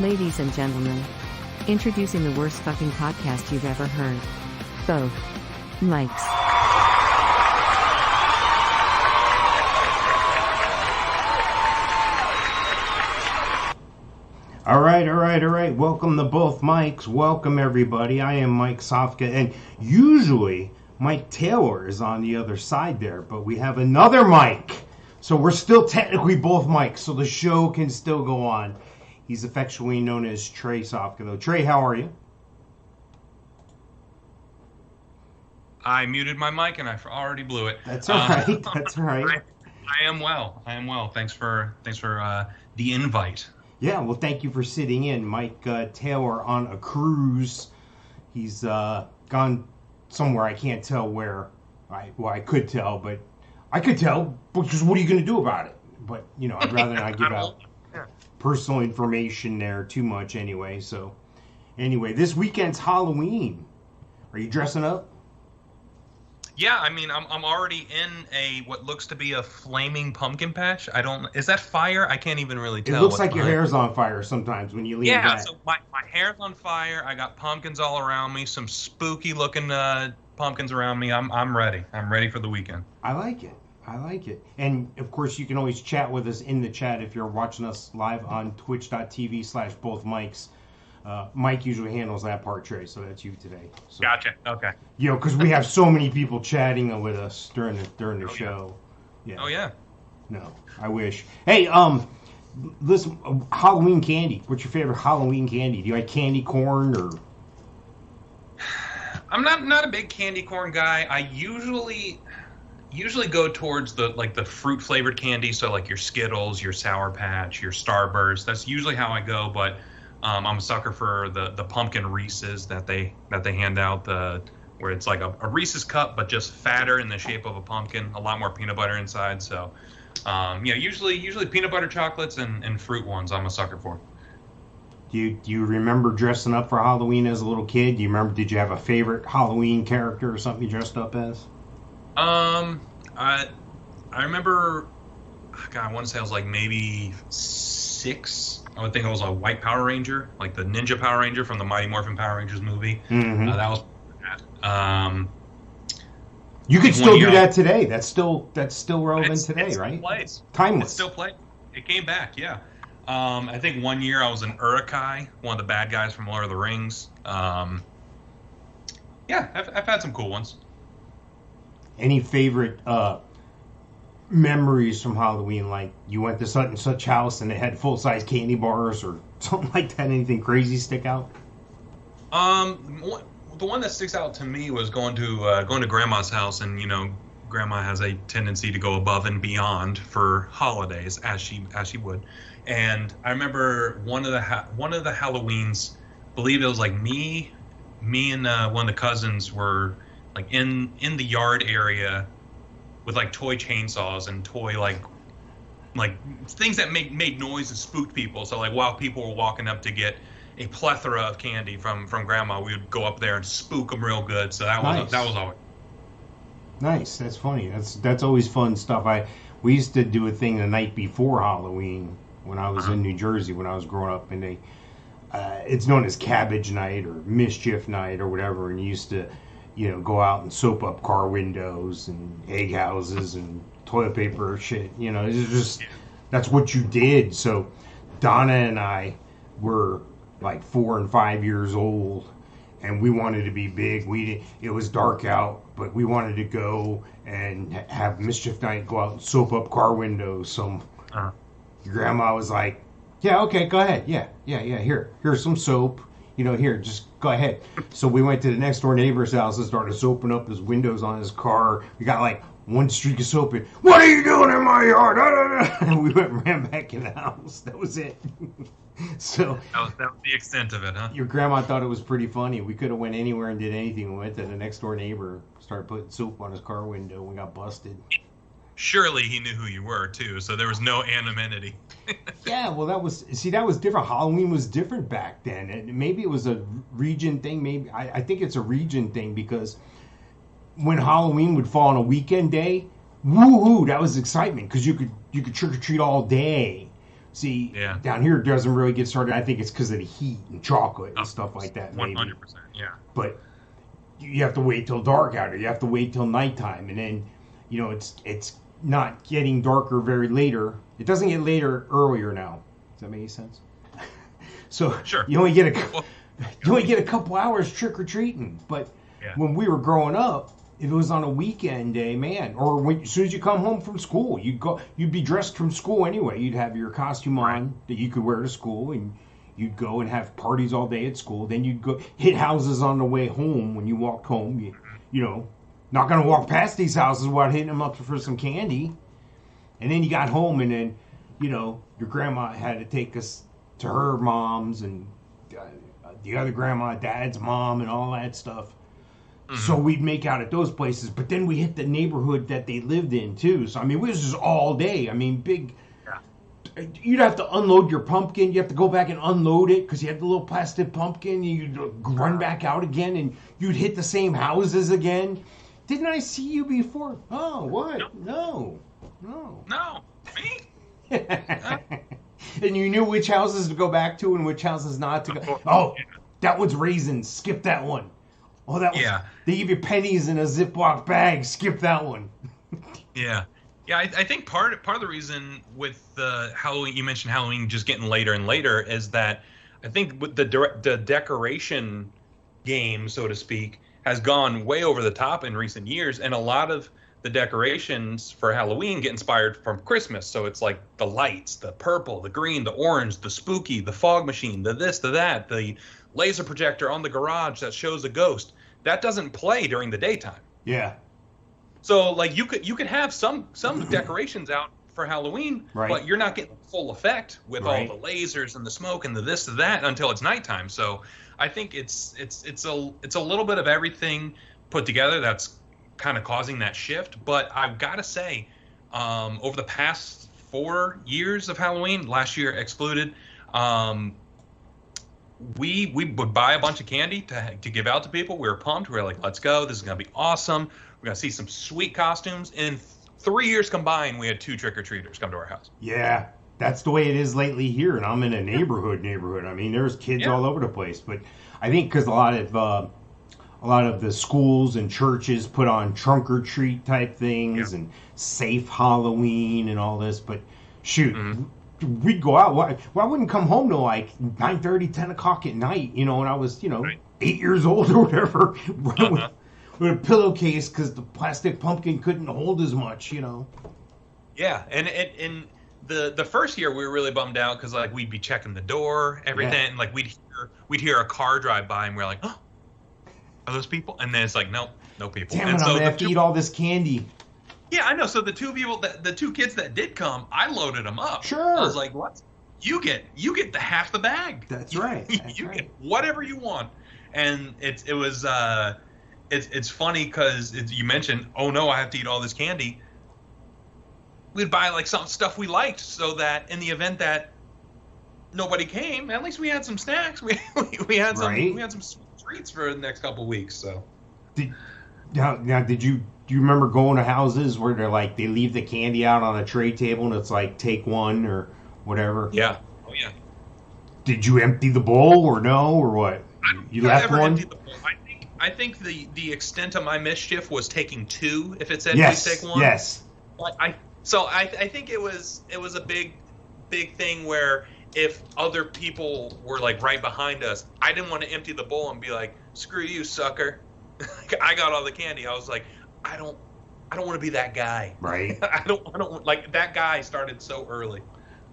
Ladies and gentlemen, introducing the worst fucking podcast you've ever heard. Both Mikes. All right. Welcome to both Mikes. Welcome, everybody. I am Mike Sofka, and usually Mike Taylor is on the other side there, but we have another Mike. So we're still technically both Mikes, so the show can still go on. He's affectionately known as Trey Sofka, though. Trey, how are you? I muted my mic and I already blew it. That's all right. That's all right. I am well. Thanks for the invite. Yeah, well, thank you for sitting in. Mike Taylor on a cruise. He's gone somewhere. I can't tell where. I could tell, but because what are you going to do about it? But, I'd rather not give out personal information there too much anyway. So, this weekend's Halloween. Are you dressing up? Yeah, I mean, I'm already in what looks to be a flaming pumpkin patch. Is that fire? I can't even really tell. It looks like your hair's on fire sometimes when you lean back. Yeah, so my hair's on fire. I got pumpkins all around me, some spooky looking pumpkins around me. I'm ready. I'm ready for the weekend. I like it. And, of course, you can always chat with us in the chat if you're watching us live on twitch.tv/bothmikes. Mike usually handles that part, Trey, so that's you today. So, gotcha. Okay. Because we have so many people chatting with us during the show. Yeah. Oh, yeah. No, I wish. Hey, listen, Halloween candy. What's your favorite Halloween candy? Do you like candy corn or... I'm not a big candy corn guy. I usually go towards the fruit flavored candy, so like your Skittles, your Sour Patch, your Starburst. That's usually how I go, but I'm a sucker for the pumpkin Reese's that they hand out, where it's like a Reese's cup but just fatter in the shape of a pumpkin, a lot more peanut butter inside. So usually peanut butter chocolates and fruit ones I'm a sucker for. Do you remember dressing up for Halloween as a little kid? Did you have a favorite Halloween character or something you dressed up as? I remember, God, I want to say I was like maybe 6. I would think I was a white Power Ranger, like the Ninja Power Ranger from the Mighty Morphin Power Rangers movie. Mm-hmm. That was you could still do that today. That's still relevant today, right? Plays. Timeless. It still plays. It came back, yeah. I think one year I was an Uruk-hai, one of the bad guys from Lord of the Rings. I've had some cool ones. Any favorite memories from Halloween? Like you went to such and such house and it had full-size candy bars or something like that? Anything crazy stick out? The one that sticks out to me was going to Grandma's house, and Grandma has a tendency to go above and beyond for holidays, as she would. And I remember one of the Halloweens, I believe it was like me and one of the cousins were like in the yard area with like toy chainsaws and toy like things that made noise and spooked people. So like while people were walking up to get a plethora of candy from Grandma, we would go up there and spook them real good. So that was always nice. That's funny. That's always fun stuff. We used to do a thing the night before Halloween when I was in New Jersey when I was growing up, and it's known as Cabbage Night or Mischief Night or whatever, and you used to go out and soap up car windows and egg houses and toilet paper shit. It's just that's what you did. So Donna and I were like 4 and 5 years old, and we wanted to be big. It was dark out, but we wanted to go and have Mischief Night, go out and soap up car windows. So your grandma was like, "Yeah, okay, go ahead. Yeah. Here's some soap. Here, just go ahead." So we went to the next door neighbor's house and started soaping up his windows on his car. We got like one streak of soap in. "What are you doing in my yard?" And we went and ran back in the house. That was it. So that was the extent of it, huh? Your grandma thought it was pretty funny. We could have went anywhere and did anything. We went to the next door neighbor, started putting soap on his car window, and we got busted. Surely he knew who you were too, so there was no anonymity. Yeah, well, that was different. Halloween was different back then, and maybe it was a region thing. Maybe I think it's a region thing, because when Halloween would fall on a weekend day, woohoo, that was excitement because you could trick or treat all day. See, Yeah. down here it doesn't really get started. I think it's because of the heat and chocolate and stuff like that. 100%. Maybe. Yeah. But you have to wait till dark out, or you have to wait till nighttime, and then it's not getting darker very later. It doesn't get later earlier now. Does that make any sense? So Sure. you only get a couple hours trick or treating. But when we were growing up, if it was on a weekend day, man, or as soon as you come home from school, you'd be dressed from school anyway. You'd have your costume on that you could wear to school, and you'd go and have parties all day at school. Then you'd go hit houses on the way home when you walked home. You know, not going to walk past these houses without hitting them up for some candy. And then you got home, and then, your grandma had to take us to her mom's, and the other grandma, dad's mom, and all that stuff. Mm-hmm. So we'd make out at those places. But then we hit the neighborhood that they lived in, too. So, it was just all day. Big... You'd have to unload your pumpkin. You have to go back and unload it because you had the little plastic pumpkin. You'd run back out again, and you'd hit the same houses again. Didn't I see you before? Oh, what? No. No, me? And you knew which houses to go back to and which houses not to go. Oh, that one's raisins. Skip that one. Oh, that one. They give you pennies in a Ziploc bag. Skip that one. Yeah. Yeah, I think part of the reason with the Halloween, you mentioned Halloween just getting later and later, is that I think with the decoration game, so to speak, has gone way over the top in recent years, and a lot of the decorations for Halloween get inspired from Christmas. So it's like the lights, the purple, the green, the orange, the spooky, the fog machine, the this, the that, the laser projector on the garage that shows a ghost. That doesn't play during the daytime. Yeah. So like you could have some decorations out for Halloween, but you're not getting full effect with all the lasers and the smoke and the this, the that until it's nighttime. So I think it's a little bit of everything put together that's kind of causing that shift. But I've got to say, over the past 4 years of Halloween, last year excluded, we would buy a bunch of candy to give out to people. We were pumped. We were like, let's go. This is going to be awesome. We're going to see some sweet costumes. In 3 years combined, we had 2 trick-or-treaters come to our house. Yeah, that's the way it is lately here. And I'm in a neighborhood. There's kids all over the place. But I think because a lot of the schools and churches put on trunk-or-treat type things and safe Halloween and all this. But shoot, we'd go out. Well, I wouldn't come home till like 9:30, 10 o'clock at night, when I was, 8 years old or whatever. With a pillowcase because the plastic pumpkin couldn't hold as much, Yeah, and the first year we were really bummed out because like we'd be checking the door, everything, and like we'd hear a car drive by and we're like, oh, are those people? And then it's like, nope, no people. Damn and it, I'm gonna have to eat all this candy. Yeah, I know. So the 2 kids that did come, I loaded them up. Sure. I was like, what? You get the half the bag. That's right. You get whatever you want, and it's funny because you mentioned, oh no, I have to eat all this candy. We'd buy like some stuff we liked so that in the event that nobody came, at least we had some snacks. We had some treats for the next couple of weeks. So now do you remember going to houses where they leave the candy out on a tray table and it's like take one or whatever? Yeah. Oh yeah. Did you empty the bowl or no or what? You left one? Emptied the bowl. I think the extent of my mischief was taking 2 if it said please take 1. Yes. I think it was a big thing where if other people were like right behind us, I didn't want to empty the bowl and be like, screw you, sucker. I got all the candy. I was like, I don't want to be that guy. Right. I don't like that guy started so early.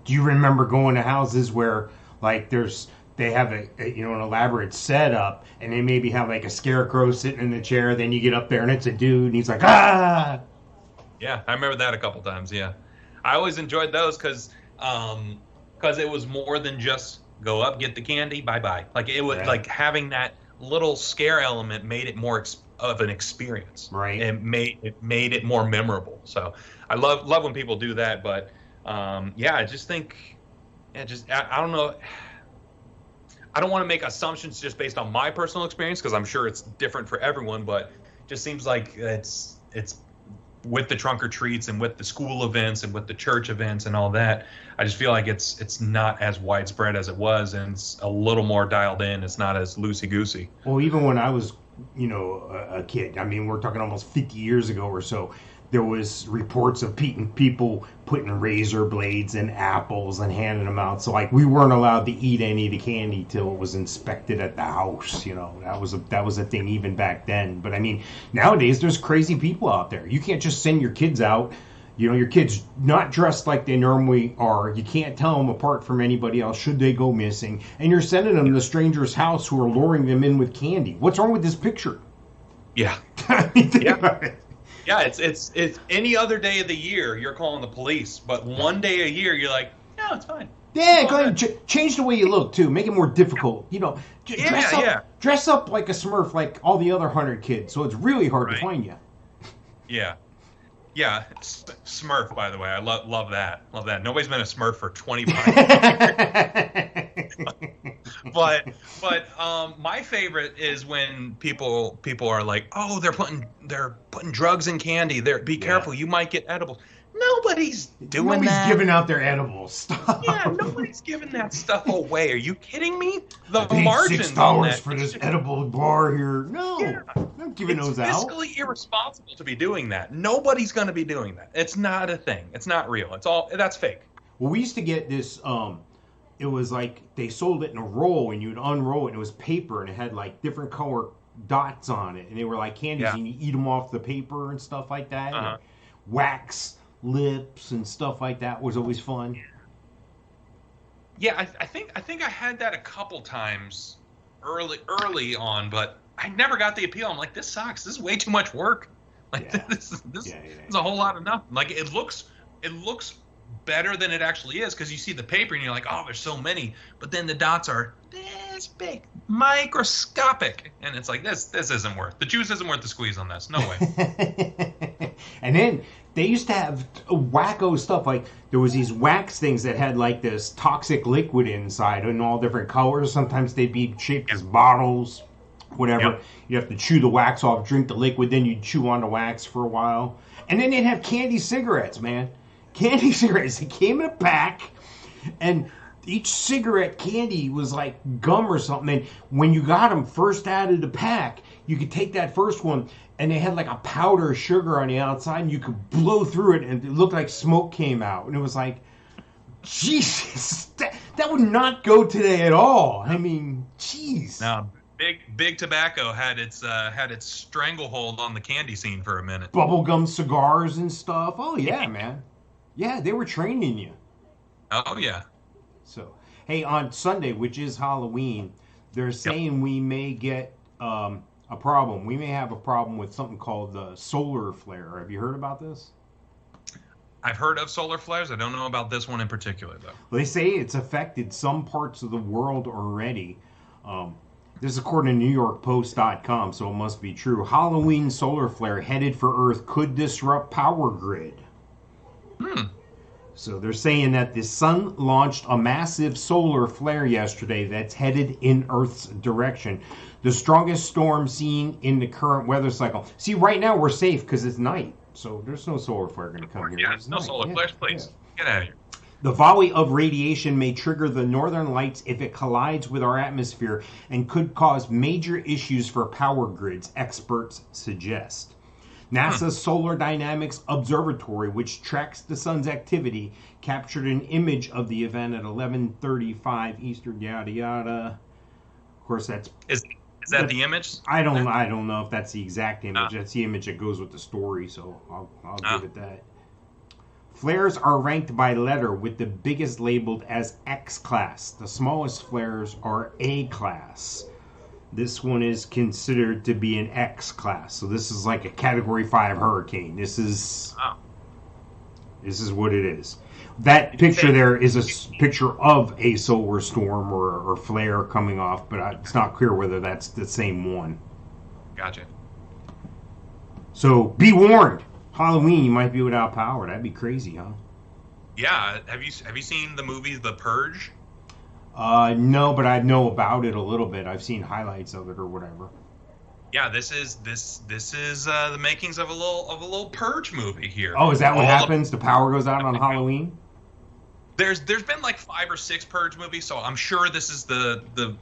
Do you remember going to houses where like they have an elaborate setup and they maybe have like a scarecrow sitting in the chair, then you get up there and it's a dude and he's like, ah! Yeah, I remember that a couple times, yeah. I always enjoyed those because it was more than just go up, get the candy, bye-bye. Like it was like having that little scare element made it more of an experience. Right. It made it more memorable. So I love when people do that, but I just think I don't know. I don't want to make assumptions just based on my personal experience because I'm sure it's different for everyone, but it just seems like it's with the trunk or treats and with the school events and with the church events and all that, I just feel like it's not as widespread as it was, and it's a little more dialed in. It's not as loosey goosey. Well, even when I was, a kid, I mean, we're talking almost 50 years ago or so, there was reports of people putting razor blades in apples and handing them out. So like we weren't allowed to eat any of the candy till it was inspected at the house. That was a thing even back then. But I mean, nowadays there's crazy people out there. You can't just send your kids out. Your kids not dressed like they normally are. You can't tell them apart from anybody else should they go missing. And you're sending them to strangers' house who are luring them in with candy. What's wrong with this picture? Yeah. Think about it. Yeah, it's any other day of the year you're calling the police, but one day a year you're like, no, it's fine. Yeah, go ahead and change the way you look too. Make it more difficult. Dress up like a Smurf, like all the other 100 kids. So it's really hard to find you. Yeah. Yeah, Smurf, by the way. I love that. Love that. Nobody's been a Smurf for 25 years. But my favorite is when people are like, oh, they're putting drugs in candy. Be careful, you might get edibles. Nobody's doing that. Nobody's giving out their edible stuff. Yeah, nobody's giving that stuff away. Are you kidding me? I paid $6 for this edible bar here. No, I'm not giving those out. It's fiscally irresponsible to be doing that. Nobody's going to be doing that. It's not a thing. It's not real. That's fake. Well, we used to get this. It was like they sold it in a roll, and you'd unroll it, and it was paper, and it had like different color dots on it, and they were like candies, and you eat them off the paper and stuff like that. Uh-huh. Wax lips and stuff like that was always fun. Yeah, I think I had that a couple times early on, but I never got the appeal. I'm like, this sucks. This is way too much work. Like this is a whole lot of nothing. Like it looks better than it actually is because you see the paper and you're like, oh, there's so many, but then the dots are this big, microscopic, and it's like this isn't worth the juice. Isn't worth the squeeze on this. No way. And then they used to have wacko stuff, like there was these wax things that had like this toxic liquid inside in all different colors. Sometimes they'd be shaped as bottles, whatever. Yep. You have to chew the wax off, drink the liquid, then you chew on the wax for a while. And then they'd have candy cigarettes, man. Candy cigarettes. They came in a pack, and each cigarette candy was like gum or something. And when you got them first out of the pack, you could take that first one, and they had like a powder sugar on the outside, and you could blow through it, and it looked like smoke came out. And it was like, Jesus, that would not go today at all. I mean, jeez. Now, big tobacco had its stranglehold on the candy scene for a minute. Bubblegum cigars and stuff. Oh yeah, man. Yeah, they were training you. Oh yeah. So, hey, on Sunday, which is Halloween, they're saying we may get a problem. We may have a problem with something called the solar flare. Have you heard about this? I've heard of solar flares. I don't know about this one in particular, though. Well, they say it's affected some parts of the world already. This is according to NewYorkPost.com, so it must be true. Halloween solar flare headed for Earth could disrupt power grid. So they're saying that the sun launched a massive solar flare yesterday that's headed in Earth's direction. The strongest storm seen in the current weather cycle. See, right now we're safe because it's night. So there's no solar flare going to come here. Yeah, no solar flares, please. Yeah. Get out of here. The volley of radiation may trigger the northern lights if it collides with our atmosphere and could cause major issues for power grids, experts suggest. NASA's Solar Dynamics Observatory, which tracks the sun's activity, captured an image of the event at 11:35 Eastern, yada yada. Of course, that's is that the image? I don't know if that's the exact image. That's the image that goes with the story, so I'll give it that. Flares are ranked by letter, with the biggest labeled as X class. The smallest flares are A class. This one is considered to be an X class. So this is like a Category 5 hurricane. This is what it is. That picture there is a picture of a solar storm or flare coming off, but it's not clear whether that's the same one. Gotcha. So be warned. Halloween, you might be without power. That'd be crazy, huh? Yeah. Have you seen the movie The Purge? No, but I know about it a little bit. I've seen highlights of it or whatever. Yeah, this is the makings of a little Purge movie here. Oh, is that what All the happens? The power goes out on Halloween? there's been like 5 or 6 Purge movies, so I'm sure this is the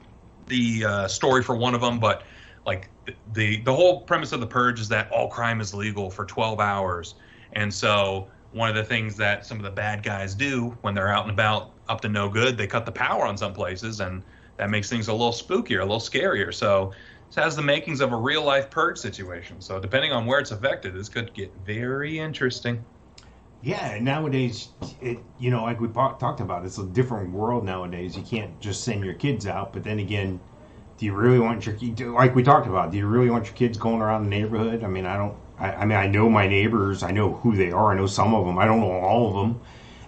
story for one of them. But like the whole premise of the Purge is that all crime is legal for 12 hours, and so one of the things that some of the bad guys do when they're out and about up to no good, they cut the power on some places, and that makes things a little spookier, a little scarier. So this has the makings of a real life Purge situation. So depending on where it's affected, this could get very interesting. Yeah, nowadays, like we talked about, it's a different world nowadays. You can't just send your kids out, but then again, do you really want like we talked about, do you really want your kids going around the neighborhood? I mean, I don't. I mean, I know my neighbors. I know who they are. I know some of them. I don't know all of them,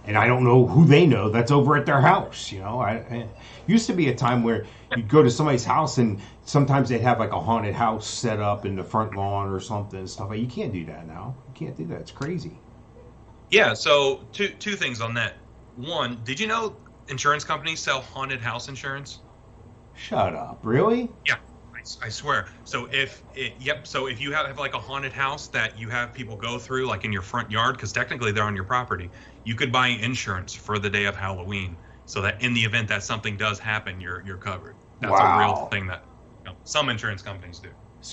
and I don't know who they know that's over at their house. I used to be a time where you'd go to somebody's house and sometimes they'd have like a haunted house set up in the front lawn or something and stuff. You can't do that now. You can't do that. It's crazy. Yeah, so two things on that. One, did you know insurance companies sell haunted house insurance? Shut up. Really? Yeah, I swear. So if you have like a haunted house that you have people go through like in your front yard, because technically they're on your property, you could buy insurance for the day of Halloween, so that in the event that something does happen, you're covered. That's a real thing that some insurance companies do.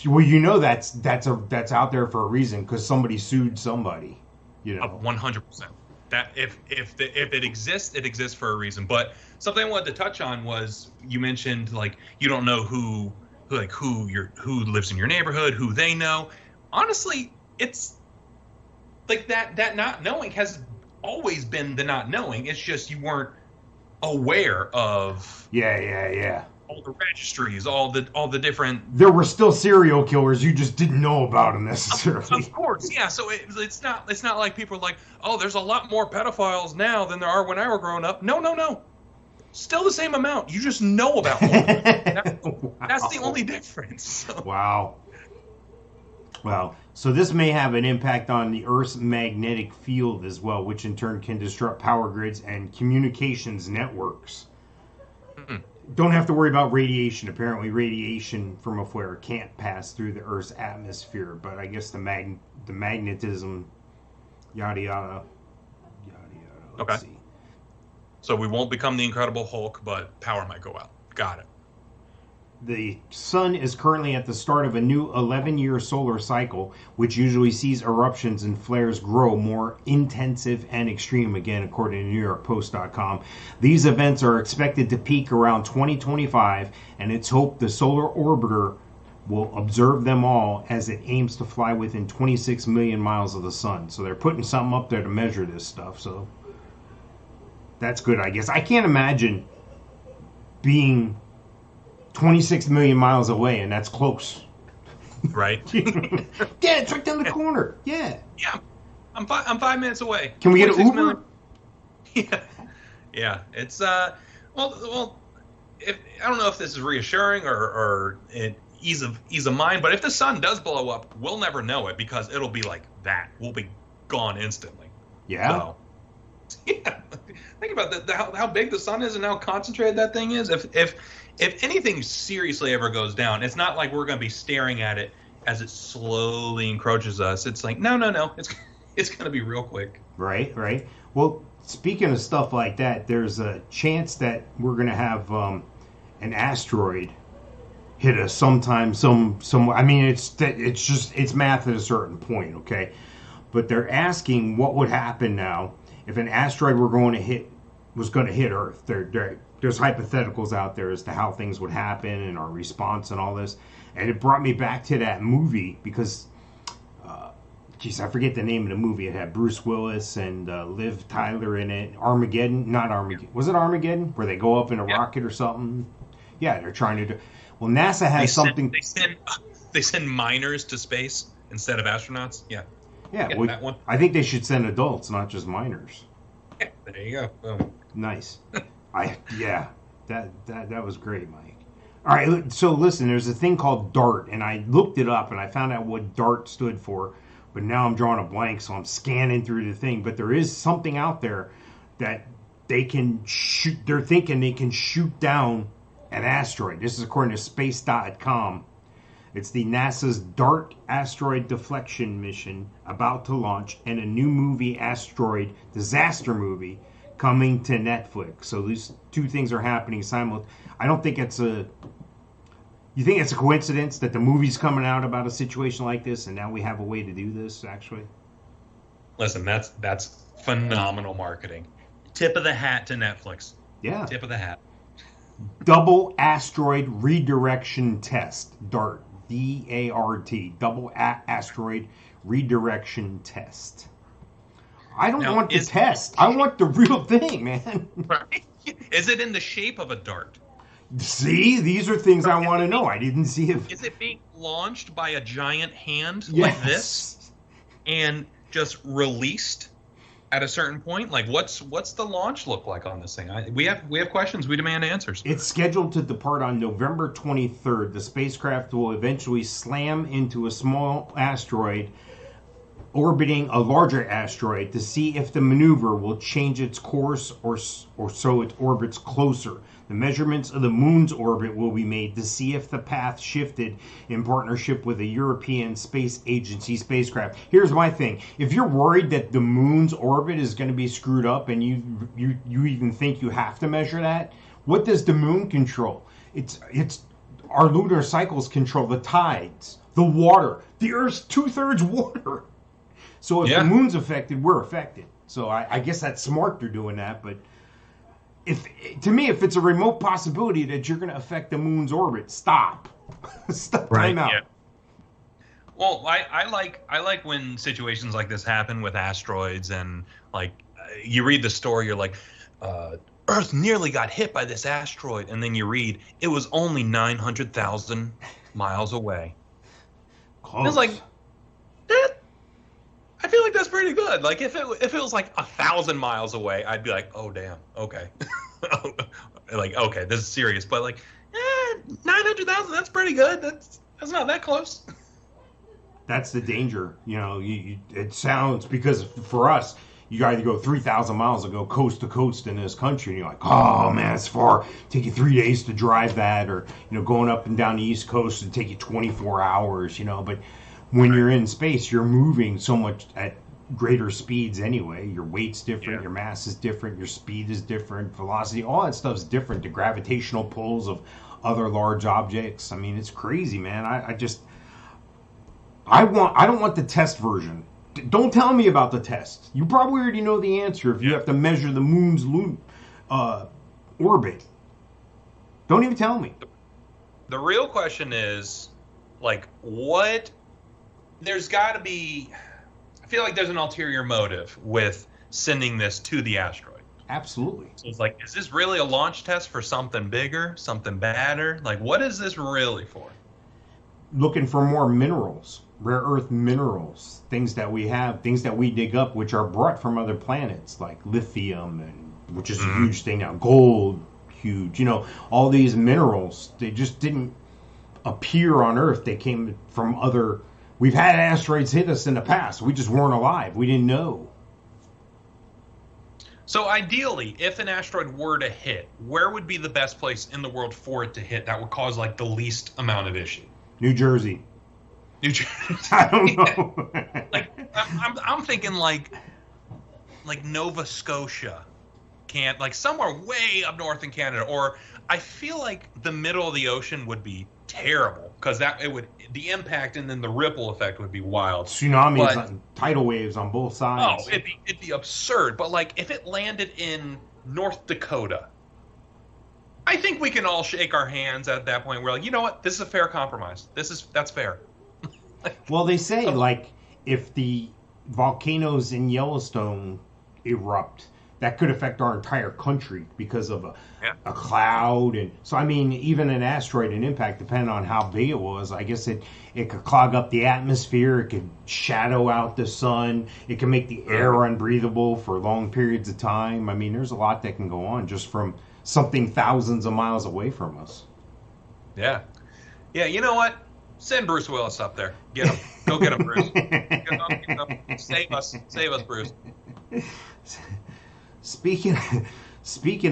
Well, that's out there for a reason, because somebody sued somebody. 100%. That if it exists, it exists for a reason. But something I wanted to touch on was, you mentioned like you don't know who lives in your neighborhood, who they know. Honestly, it's like that not knowing has always been the not knowing. It's just you weren't aware of all the registries, all the different. There were still serial killers. You just didn't know about them necessarily. Of course, yeah. So it's not like people are like, oh, there's a lot more pedophiles now than there are when I were growing up. No. Still the same amount. You just know about one. That's the only difference. Wow. Well, so this may have an impact on the Earth's magnetic field as well, which in turn can disrupt power grids and communications networks. Don't have to worry about radiation. Apparently, radiation from a flare can't pass through the Earth's atmosphere, but I guess the magnetism, yada yada, yada yada. Let's see. So we won't become the Incredible Hulk, but power might go out. Got it. The sun is currently at the start of a new 11-year solar cycle, which usually sees eruptions and flares grow more intensive and extreme, again, according to NewYorkPost.com. These events are expected to peak around 2025, and it's hoped the solar orbiter will observe them all as it aims to fly within 26 million miles of the sun. So they're putting something up there to measure this stuff, so that's good, I guess. I can't imagine being 26 million miles away, and that's close. Right? Yeah, it's right down the corner. Yeah. Yeah. I'm 5 minutes away. Can we get an Uber? Million. Yeah. It's well. I don't know if this is reassuring or ease of mind, but if the sun does blow up, we'll never know it because it'll be like that. We'll be gone instantly. Yeah. So, yeah. Think about how big the sun is and how concentrated that thing is. If anything seriously ever goes down, it's not like we're going to be staring at it as it slowly encroaches us. It's like, no. It's going to be real quick. Right. Well, speaking of stuff like that, there's a chance that we're going to have an asteroid hit us sometime. I mean, it's math at a certain point, okay? But they're asking what would happen now if an asteroid was going to hit Earth. There's hypotheticals out there as to how things would happen and our response and all this. And it brought me back to that movie because, I forget the name of the movie. It had Bruce Willis and Liv Tyler in it. Armageddon? Not Armageddon. Was it Armageddon? Where they go up in a rocket or something? Yeah, they're trying to do... Well, NASA has something... They send minors to space instead of astronauts? Yeah. Yeah, well, that one. I think they should send adults, not just minors. Yeah, there you go. Boom. Nice. That was great, Mike. All right, so listen, there's a thing called DART, and I looked it up, and I found out what DART stood for, but now I'm drawing a blank, so I'm scanning through the thing. But there is something out there that they can shoot. They're thinking they can shoot down an asteroid. This is according to space.com. It's the NASA's DART asteroid deflection mission about to launch, and a new movie, Asteroid, disaster movie, coming to Netflix. So these two things are happening simultaneously. I don't think it's a... You think it's a coincidence that the movie's coming out about a situation like this, and now we have a way to do this, actually? Listen, that's phenomenal marketing. Tip of the hat to Netflix. Yeah. Tip of the hat. Double asteroid redirection test, DART, D-A-R-T, double asteroid redirection test. I don't want the test. I want the real thing, man. Right? Is it in the shape of a dart? See, these are things I want to know. I didn't see it. Is it being launched by a giant hand like this and just released at a certain point? Like, what's the launch look like on this thing? We have questions. We demand answers. It's scheduled to depart on November 23rd. The spacecraft will eventually slam into a small asteroid orbiting a larger asteroid to see if the maneuver will change its course or so it orbits closer. The measurements of the moon's orbit will be made to see if the path shifted in partnership with a European Space Agency spacecraft. Here's my thing. If you're worried that the moon's orbit is going to be screwed up and you even think you have to measure that, what does the moon control? It's our lunar cycles control the tides, the water. The Earth's 2/3 water. So if the moon's affected, we're affected. So I guess that's smart they're doing that, but if it's a remote possibility that you're going to affect the moon's orbit, stop. Stop. Time out. Yeah. Well, I like when situations like this happen with asteroids, and like you read the story, you're like, Earth nearly got hit by this asteroid, and then you read it was only 900,000 miles away. Close. It's like that. I feel like that's pretty good. Like if it was like 1,000 miles away, I'd be like, oh damn, okay, like okay, this is serious. But like, 900,000, that's pretty good. That's not that close. That's the danger. You know, it sounds, because for us, you either go 3,000 miles or go coast to coast in this country, and you're like, oh man, it's far. Take you 3 days to drive that, or going up and down the East Coast and take you 24 hours. But when you're in space, you're moving so much at greater speeds anyway. Your weight's different, your mass is different, your speed is different, velocity, all that stuff's different. The gravitational pulls of other large objects. I mean, it's crazy, man. I don't want the test version. Don't tell me about the test. You probably already know the answer if you have to measure the moon's orbit. Don't even tell me. The real question is, like, what... There's got to be... I feel like there's an ulterior motive with sending this to the asteroid. Absolutely. So it's like, is this really a launch test for something bigger, something badder? Like, what is this really for? Looking for more minerals, rare earth minerals, things that we have, things that we dig up, which are brought from other planets, like lithium, which is a huge thing now, gold, huge. All these minerals, they just didn't appear on Earth. They came from other... We've had asteroids hit us in the past. We just weren't alive. We didn't know. So ideally, if an asteroid were to hit, where would be the best place in the world for it to hit that would cause like the least amount of issue? New Jersey. New Jersey. I don't know. Like I'm thinking like Nova Scotia, like somewhere way up north in Canada, or I feel like the middle of the ocean would be terrible because the impact and then the ripple effect would be wild. Tsunamis and tidal waves on both sides. Oh, it'd be absurd. But like if it landed in North Dakota, I think we can all shake our hands at that point. We're like, you know what? This is a fair compromise. That's fair. Well, they say like if the volcanoes in Yellowstone erupt, that could affect our entire country because of a cloud. And so, I mean, even an asteroid, an impact, depending on how big it was, I guess it could clog up the atmosphere. It could shadow out the sun. It can make the air unbreathable for long periods of time. I mean, there's a lot that can go on just from something thousands of miles away from us. Yeah. Yeah, you know what? Send Bruce Willis up there. Get him. Go get him, Bruce. Get him. Save us, Bruce. Speaking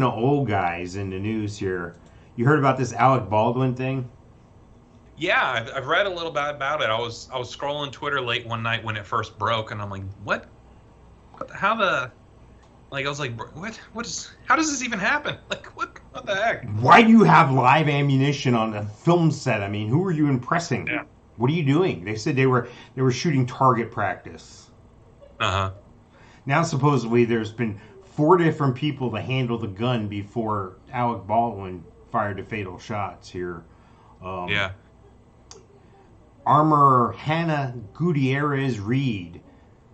of old guys in the news here, you heard about this Alec Baldwin thing? Yeah, I've read a little bit about it. I was scrolling Twitter late one night when it first broke, and I'm like, what? How the? Like, I was like, what is? How does this even happen? Like, what the heck? Why do you have live ammunition on a film set? I mean, who are you impressing? Yeah. What are you doing? They said they were shooting target practice. Uh-huh. Now supposedly there's been 4 different people to handle the gun before Alec Baldwin fired the fatal shots here. Yeah. Armorer Hannah Gutierrez Reed,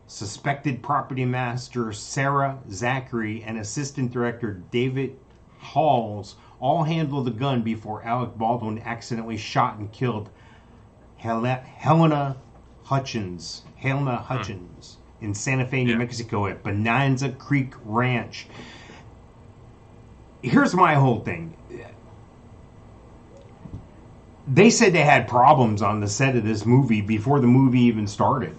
suspected property master Sarah Zachary, and assistant director David Halls all handled the gun before Alec Baldwin accidentally shot and killed Helena Hutchins in Santa Fe, New Mexico at Bonanza Creek Ranch. Here's my whole thing. They said they had problems on the set of this movie before the movie even started.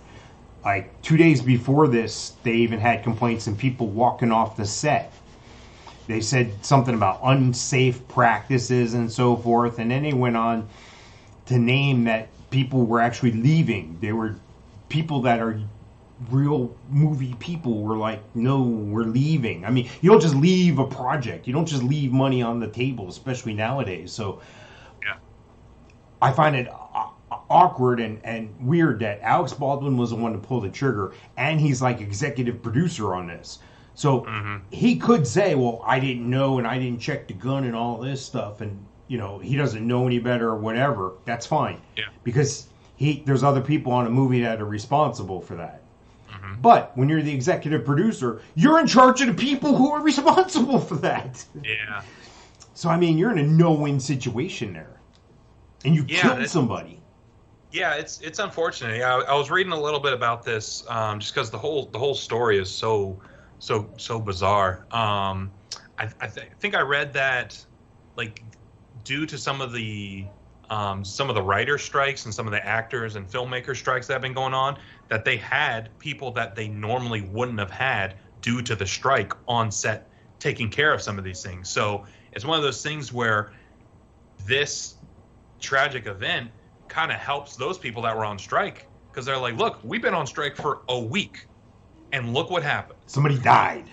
Like 2 days before this, they even had complaints and people walking off the set. They said something about unsafe practices and so forth, and then they went on to name that people were actually leaving. They were people that are real movie people were like, no, we're leaving. I mean, you don't just leave a project. You don't just leave money on the table, especially nowadays. So yeah, I find it awkward and weird that Alex Baldwin was the one to pull the trigger, and he's like executive producer on this. So he could say, well, I didn't know and I didn't check the gun and all this stuff, and you know, he doesn't know any better or whatever. That's fine. Yeah. Because there's other people on a movie that are responsible for that. But when you're the executive producer, you're in charge of the people who are responsible for that. Yeah. So I mean, you're in a no-win situation there, and you killed somebody. Yeah, it's unfortunate. Yeah, I was reading a little bit about this, just because the whole story is so bizarre. I think I read that, like, due to some of the writer strikes and some of the actors and filmmaker strikes that have been going on, that they had people that they normally wouldn't have had due to the strike on set taking care of some of these things. So it's one of those things where this tragic event kind of helps those people that were on strike, because they're like, look, we've been on strike for a week and look what happened. Somebody died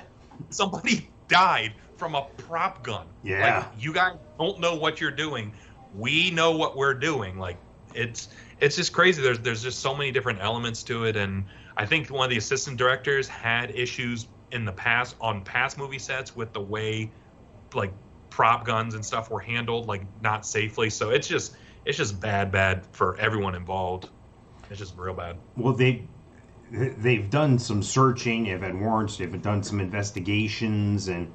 from a prop gun. Yeah. Like, you guys don't know what you're doing. We know what we're doing. Like, it's just crazy. There's just so many different elements to it, and I think one of the assistant directors had issues in the past on past movie sets with the way, like, prop guns and stuff were handled, like, not safely. So it's just bad for everyone involved. It's just real bad. Well, they've done some searching. They've had warrants. They've done some investigations, and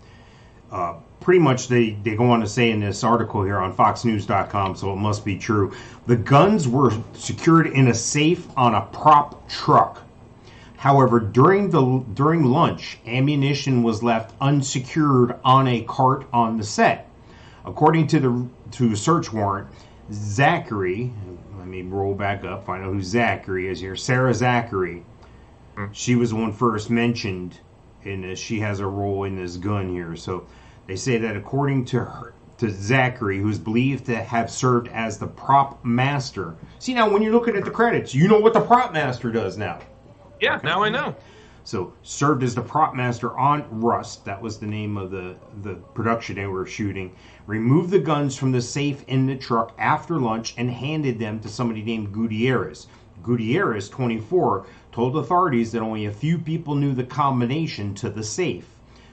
pretty much they go on to say in this article here on foxnews.com, so it must be true, the guns were secured in a safe on a prop truck. However, during lunch, ammunition was left unsecured on a cart on the set. According to a search warrant, Zachary, let me roll back up, find out who Zachary is here, Sarah Zachary, she was the one first mentioned in this. She has a role in this gun here. So they say that according to Zachary, who's believed to have served as the prop master. See, now when you're looking at the credits, you know what the prop master does now. Yeah, okay. Now I know. So served as the prop master on Rust, that was the name of the production they were shooting, removed the guns from the safe in the truck after lunch and handed them to somebody named Gutierrez. Gutierrez, 24, told authorities that only a few people knew the combination to the safe.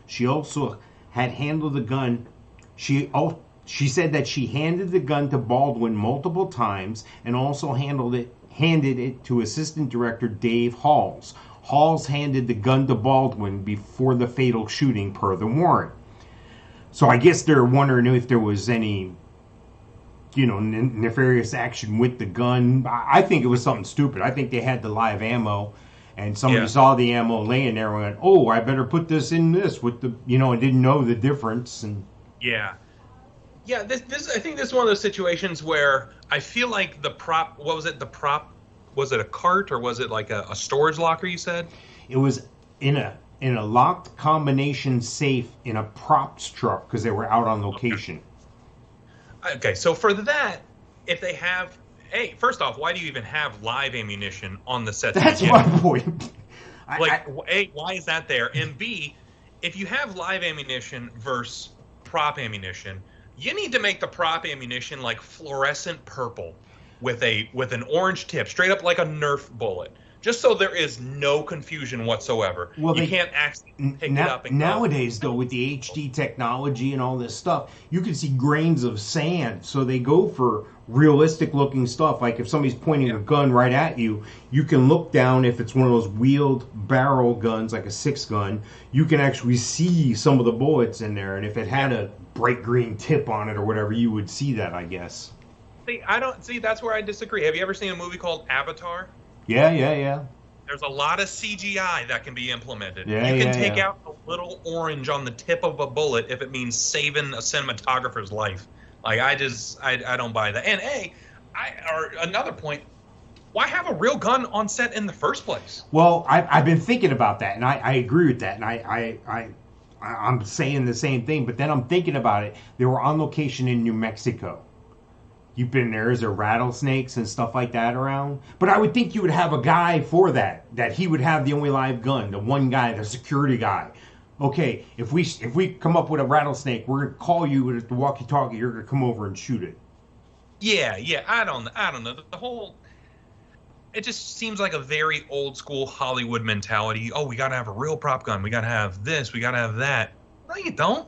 She also had handled the gun. She said that she handed the gun to Baldwin multiple times and also handed it to assistant director Dave Halls. Halls handed the gun to Baldwin before the fatal shooting, per the warrant. So I guess they're wondering if there was any, nefarious action with the gun. I think it was something stupid. I think they had the live ammo, and somebody saw the ammo laying there and went, "Oh, I better put this in this with the," and didn't know the difference. And this I think this is one of those situations where I feel like the prop. What was it? The prop. Was it a cart or was it like a storage locker, you said? It was in a locked combination safe in a props truck because they were out on location. Okay, so for that, if they have hey, first off, why do you even have live ammunition on the set? That's my point. A, why is that there? And B, if you have live ammunition versus prop ammunition, you need to make the prop ammunition like fluorescent purple with an orange tip, straight up like a Nerf bullet, just so there is no confusion whatsoever. Well, you can't actually pick it up and nowadays, though, with the HD technology and all this stuff, you can see grains of sand. So they go for realistic-looking stuff. Like if somebody's pointing a gun right at you, you can look down. If it's one of those wheeled barrel guns, like a 6-gun, you can actually see some of the bullets in there. And if it had a bright green tip on it or whatever, you would see that, I guess. See, that's where I disagree. Have you ever seen a movie called Avatar? Yeah. There's a lot of CGI that can be implemented. Yeah, you can take out the little orange on the tip of a bullet if it means saving a cinematographer's life. Like, I don't buy that. And or another point, why have a real gun on set in the first place? Well, I've been thinking about that, and I agree with that, and I'm saying the same thing, but then I'm thinking about it. They were on location in New Mexico. You've been there. Is there rattlesnakes and stuff like that around? But I would think you would have a guy for that he would have the only live gun, the one guy, the security guy. Okay, if we come up with a rattlesnake, we're gonna call you with the walkie-talkie. You're gonna come over and shoot it. Yeah. I don't know. The whole, it just seems like a very old school Hollywood mentality. Oh, we gotta have a real prop gun. We gotta have this. We gotta have that. No, you don't.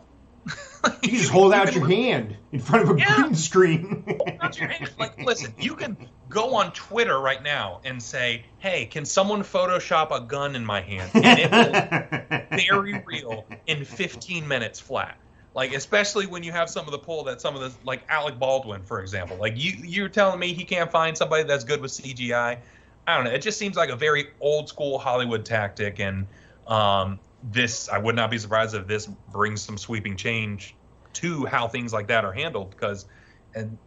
You just hold out your hand in front of a green screen. Hold out your hand. Like, listen, you can go on Twitter right now and say, "Hey, can someone Photoshop a gun in my hand?" And it will be very real in 15 minutes flat. Like, especially when you have some of the like Alec Baldwin, for example. Like, you're telling me he can't find somebody that's good with CGI? I don't know. It just seems like a very old school Hollywood tactic, and I would not be surprised if this brings some sweeping change to how things like that are handled, because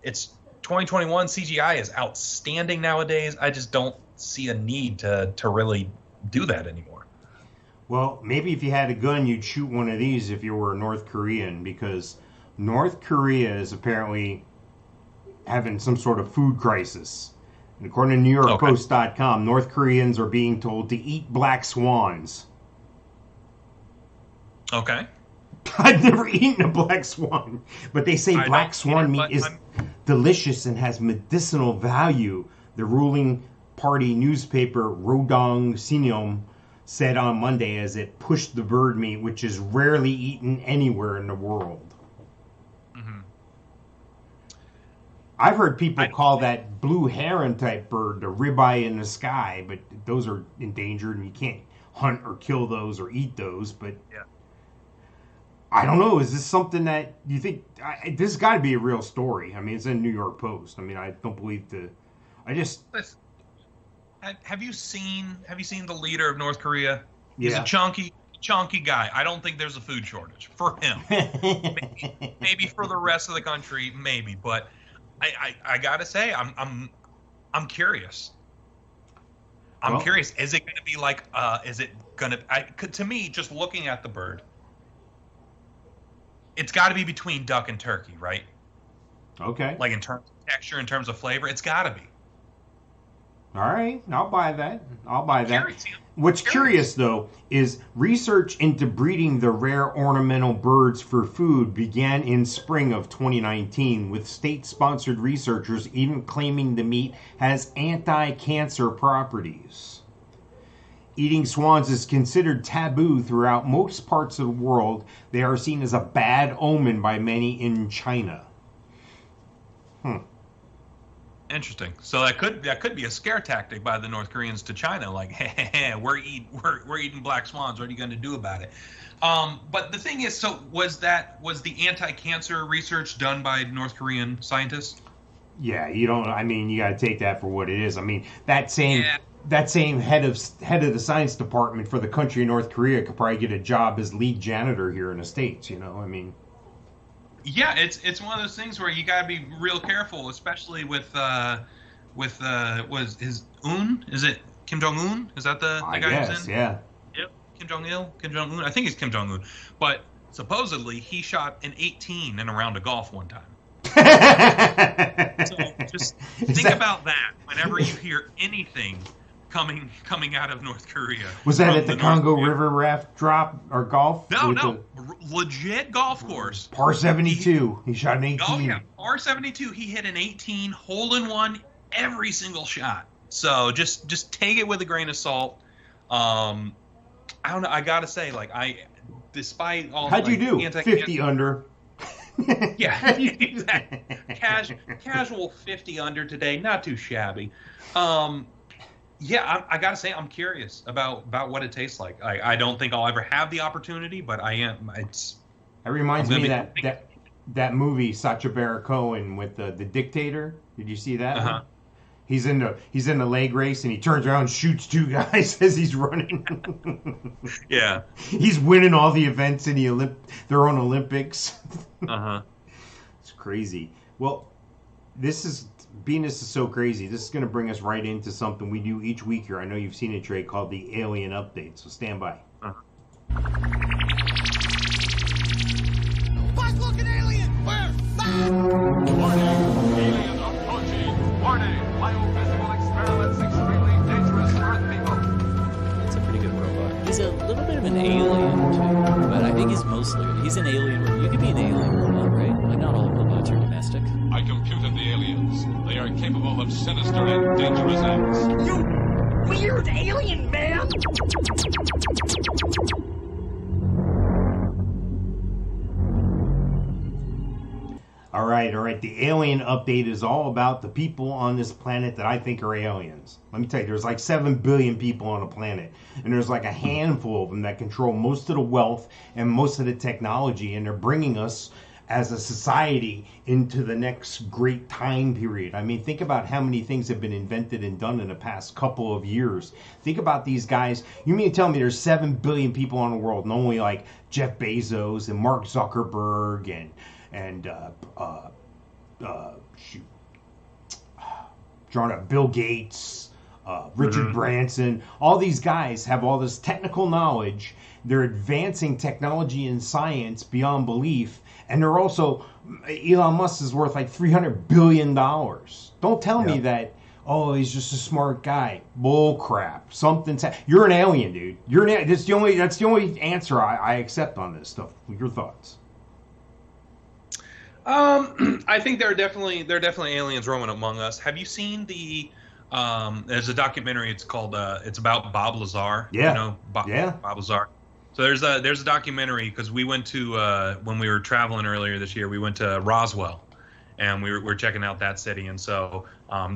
it's 2021. CGI is outstanding nowadays. I just don't see a need to really do that anymore. Well, maybe if you had a gun, you'd shoot one of these if you were a North Korean, because North Korea is apparently having some sort of food crisis. And according to NewYorkPost.com, North Koreans are being told to eat black swans. Okay. I've never eaten a black swan, but they say black swan meat is delicious and has medicinal value. The ruling party newspaper Rodong Sinyeom said on Monday as it pushed the bird meat, which is rarely eaten anywhere in the world. Mm-hmm. I've heard people call that blue heron type bird the ribeye in the sky, but those are endangered and you can't hunt or kill those or eat those. But yeah. I don't know. Is this something that you think this has got to be a real story? I mean, it's in New York Post. I mean, I don't believe Have you seen the leader of North Korea? Yeah. He's a chunky guy. I don't think there's a food shortage for him. maybe for the rest of the country, maybe. But I gotta say, I'm curious. I'm curious. Is it going to be like? Is it going to? To me, just looking at the bird, it's got to be between duck and turkey, right? Okay. Like in terms of texture, in terms of flavor, it's got to be. All right, I'll buy that. What's curious, though, is research into breeding the rare ornamental birds for food began in spring of 2019, with state-sponsored researchers even claiming the meat has anti-cancer properties. Eating swans is considered taboo throughout most parts of the world. They are seen as a bad omen by many in China. Interesting. So that could be a scare tactic by the North Koreans to China, like, hey, we're eating black swans. What are you going to do about it? But the thing is, so was the anti-cancer research done by North Korean scientists? Yeah, you got to take that for what it is. I mean, that same head of the science department for the country of North Korea could probably get a job as lead janitor here in the States. I mean. Yeah, it's one of those things where you gotta be real careful, especially with was his Un? Is it Kim Jong Un? Is that the guy who's in? Yeah. Yep, Kim Jong Un. I think it's Kim Jong Un, but supposedly he shot an 18 in a round of golf one time. Just think about that whenever you hear anything coming out of North Korea. Was that at the Congo River raft drop or golf? No. Legit golf course. Par 72. He shot an 18. Oh, yeah. Par 72. He hit an 18 hole-in-one every single shot. So just take it with a grain of salt. I don't know. I got to say, like, despite all... How'd you do? 50 under. Yeah, exactly. Casual 50 under today. Not too shabby. Yeah, I got to say, I'm curious about what it tastes like. I don't think I'll ever have the opportunity, but I am. It reminds me of that movie Sacha Baron Cohen with the dictator. Did you see that? Uh-huh. He's in the leg race and he turns around and shoots two guys as he's running. Yeah. He's winning all the events in their own Olympics. Uh-huh. It's crazy. Well, this is so crazy. This is going to bring us right into something we do each week here. I know you've seen it, Trey, called the Alien Update. So stand by. Fast-looking alien! We're back! Warning! Alien approaching! Warning! Biophysical experiments extremely dangerous for Earth people. It's a pretty good robot. He's a little bit of an alien, too. But I think he's an alien robot. You can be an alien robot, right? Like, not all robots are domestic. I computed the aliens. They are capable of sinister and dangerous acts. You weird alien man! All right. The Alien Update is all about the people on this planet that I think are aliens. Let me tell you, there's like 7 billion people on the planet, and there's like a handful of them that control most of the wealth and most of the technology, and they're bringing us as a society into the next great time period. I mean, think about how many things have been invented and done in the past couple of years. Think about these guys. You mean to tell me there's 7 billion people in the world, and only like Jeff Bezos and Mark Zuckerberg and Bill Gates, Richard Branson, all these guys have all this technical knowledge. They're advancing technology and science beyond belief. And they're also, Elon Musk is worth like $300 billion. Don't tell me that, oh, he's just a smart guy. Bull crap. You're an alien, dude. That's the only answer I accept on this stuff. Your thoughts? I think there are definitely aliens roaming among us. Have you seen there's a documentary, it's called it's about Bob Lazar. Yeah. You know, Bob Lazar. So there's a documentary, because we went to when we were traveling earlier this year, we went to Roswell, and we were checking out that city. And so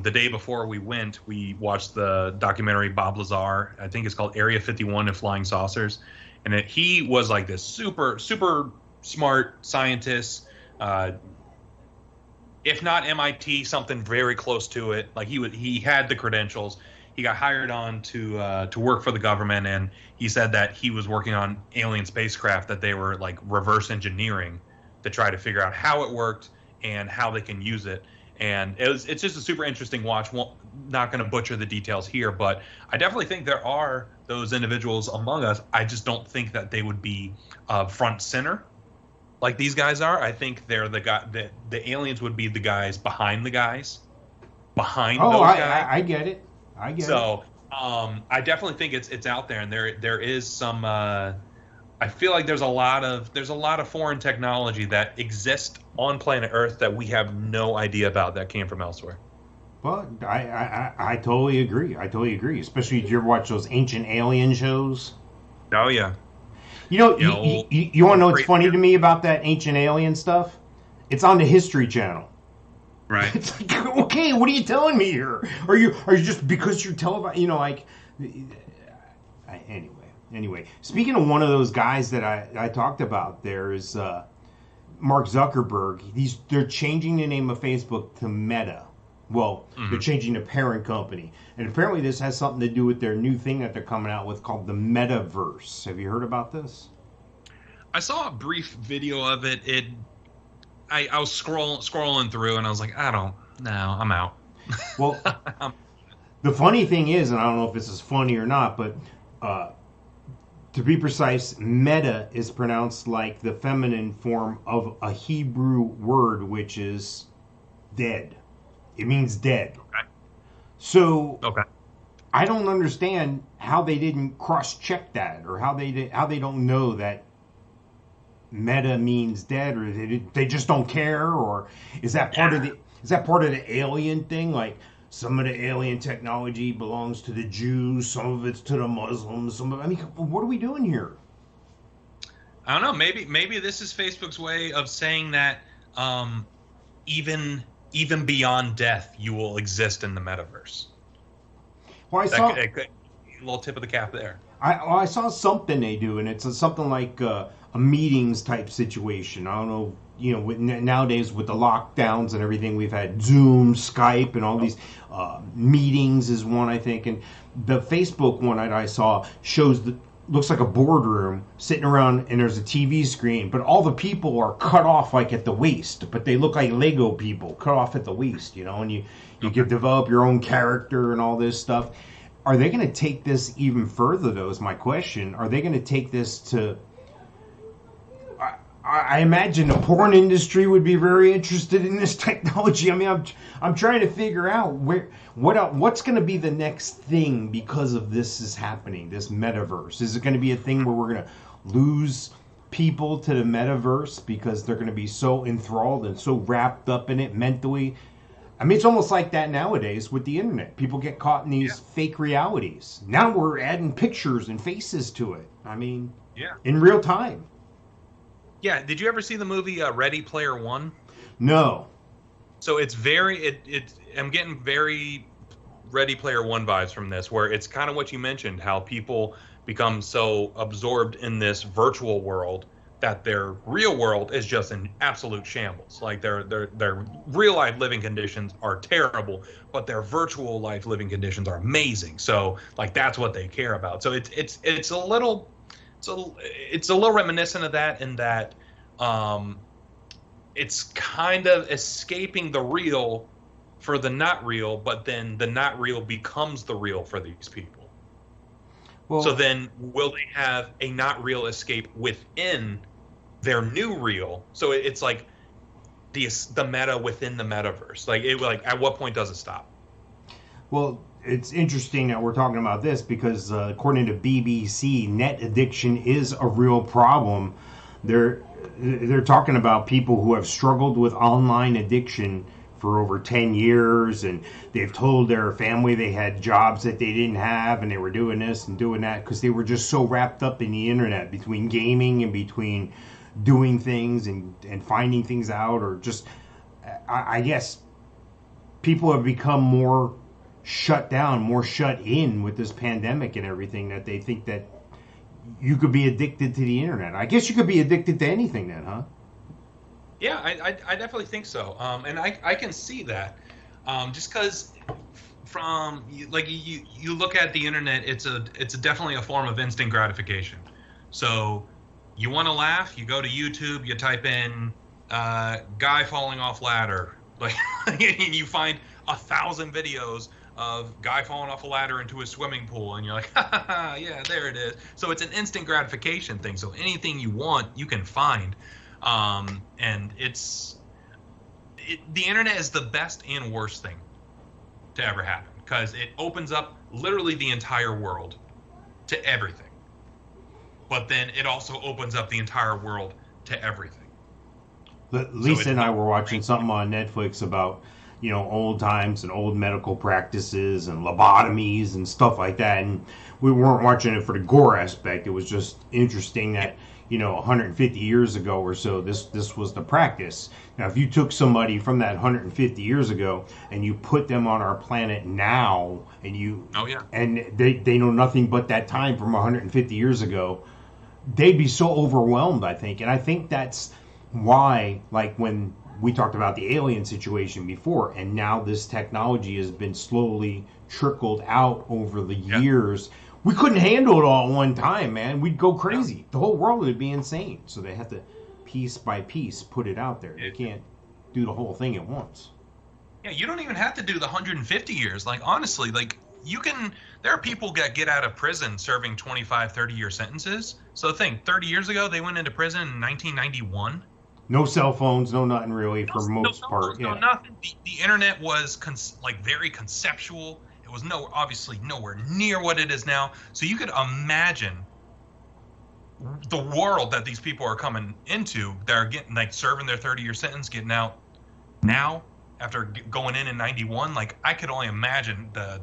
the day before we went, we watched the documentary Bob Lazar. I think it's called Area 51 and Flying Saucers, and he was like this super smart scientist. If not MIT, something very close to it. Like he had the credentials. He got hired on to work for the government, and he said that he was working on alien spacecraft that they were like reverse engineering to try to figure out how it worked and how they can use it. And it's just a super interesting watch. Not going to butcher the details here, but I definitely think there are those individuals among us. I just don't think that they would be front center like these guys are. I think they're the guy. The aliens would be the guys behind the guys. Behind those guys. I get it. So I definitely think it's out there, and there is some. I feel like there's a lot of foreign technology that exists on planet Earth that we have no idea about, that came from elsewhere. Well, I totally agree. Especially if you ever watch those ancient alien shows. Oh yeah. You want to know what's funny to me about that ancient alien stuff? It's on the History Channel. Right. It's like, okay, what are you telling me here? Are you just because you're televised? Anyway. Speaking of one of those guys that I talked about, there's Mark Zuckerberg. They're changing the name of Facebook to Meta. Well, they're changing the parent company, and apparently this has something to do with their new thing that they're coming out with called the Metaverse. Have you heard about this? I saw a brief video of it. I was scrolling through, and I was like, I'm out. Well, the funny thing is, and I don't know if this is funny or not, but to be precise, meta is pronounced like the feminine form of a Hebrew word, which is dead. It means dead. Okay. So Okay. I don't understand how they didn't cross-check that, or how they don't know that meta means dead, or they just don't care, or is that part of the alien thing? Like, some of the alien technology belongs to the Jews, some of it's to the Muslims. I mean, what are we doing here? I don't know. Maybe this is Facebook's way of saying that even beyond death, you will exist in the metaverse. Well, I saw A little tip of the cap there. I saw something they do, and it's something like a meetings type situation. I don't know, nowadays with the lockdowns and everything, we've had Zoom, Skype, and all these meetings is one, I think. And the Facebook one that I saw looks like a boardroom sitting around, and there's a TV screen, but all the people are cut off like at the waist, but they look like Lego people cut off at the waist, and you can develop your own character and all this stuff. Are they going to take this even further, though, is my question. Are they going to take this to... I imagine the porn industry would be very interested in this technology. I mean, I'm trying to figure out what's going to be the next thing because of this is happening, this metaverse. Is it going to be a thing where we're going to lose people to the metaverse because they're going to be so enthralled and so wrapped up in it mentally? I mean, it's almost like that nowadays with the internet. People get caught in these fake realities. Now we're adding pictures and faces to it. I mean, in real time. Yeah. Did you ever see the movie Ready Player One? No. So it's I'm getting very Ready Player One vibes from this, where it's kind of what you mentioned, how people become so absorbed in this virtual world that their real world is just an absolute shambles. Like their real life living conditions are terrible, but their virtual life living conditions are amazing. So like that's what they care about. So it's a little reminiscent of that, in that it's kind of escaping the real for the not real, but then the not real becomes the real for these people. Well, so then will they have a not real escape within their new real? So it's like the meta within the metaverse. Like at what point does it stop? Well, it's interesting that we're talking about this because according to BBC, net addiction is a real problem. They're talking about people who have struggled with online addiction for over 10 years, and they've told their family they had jobs that they didn't have, and they were doing this and doing that because they were just so wrapped up in the internet, between gaming and between doing things and finding things out, or just, I guess people have become more shut down, more shut in with this pandemic and everything, that they think that you could be addicted to the internet. I guess you could be addicted to anything then, huh? Yeah, I definitely think so. And I can see that. Just because from like you look at the internet, it's definitely a form of instant gratification. So you want to laugh, you go to YouTube, you type in guy falling off ladder, like, and you find 1,000 videos of guy falling off a ladder into a swimming pool, and you're like, ha, ha, ha, yeah, there it is. So it's an instant gratification thing. So anything you want, you can find. And the internet is the best and worst thing to ever happen, because it opens up literally the entire world to everything. But then it also opens up the entire world to everything. Lisa and I were watching something on Netflix about, old times and old medical practices and lobotomies and stuff like that. And we weren't watching it for the gore aspect. It was just interesting that, 150 years ago or so, this was the practice. Now, if you took somebody from that 150 years ago and you put them on our planet now, and they know nothing but that time from 150 years ago, they'd be so overwhelmed, I think. And I think that's why, like when we talked about the alien situation before, and now this technology has been slowly trickled out over the years. We couldn't handle it all at one time, man. We'd go crazy. The whole world would be insane. So they have to, piece by piece, put it out there. You can't do the whole thing at once. Yeah, you don't even have to do the 150 years. Like, honestly, like, there are people that get out of prison serving 25, 30-year sentences. So think, 30 years ago, they went into prison in 1991. No cell phones, no nothing really for most part. No, Yeah. nothing. The internet was very conceptual. It was obviously nowhere near what it is now. So you could imagine the world that these people are coming into. They're getting serving their 30-year sentence, getting out now after going in 91. Like, I could only imagine the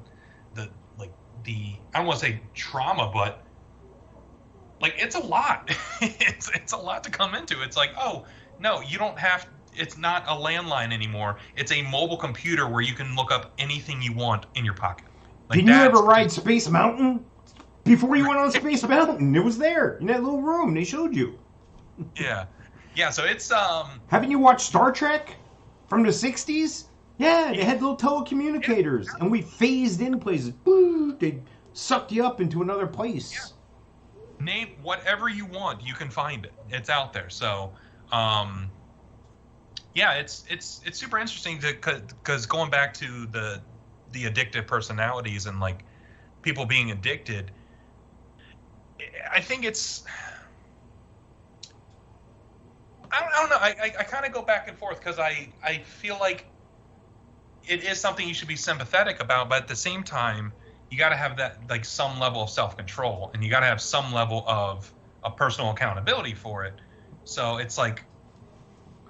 I don't want to say trauma, but like, it's a lot. it's a lot to come into. It's like, oh no, you don't have. It's not a landline anymore. It's a mobile computer where you can look up anything you want in your pocket. Like, Didn't you ever ride Space Mountain? Before you went on Space Mountain, it was there in that little room. They showed you. Yeah. So it's Haven't you watched Star Trek from the '60s? Yeah, they had little telecommunicators, and we phased in places. Boo! They sucked you up into another place. Yeah. Name whatever you want, you can find it. It's out there. So, yeah, it's super interesting because going back to the addictive personalities and like people being addicted, I think it's. I don't know. I kind of go back and forth because I feel like it is something you should be sympathetic about, but at the same time, you got to have that like some level of self-control, and you got to have some level of personal accountability for it. So it's like,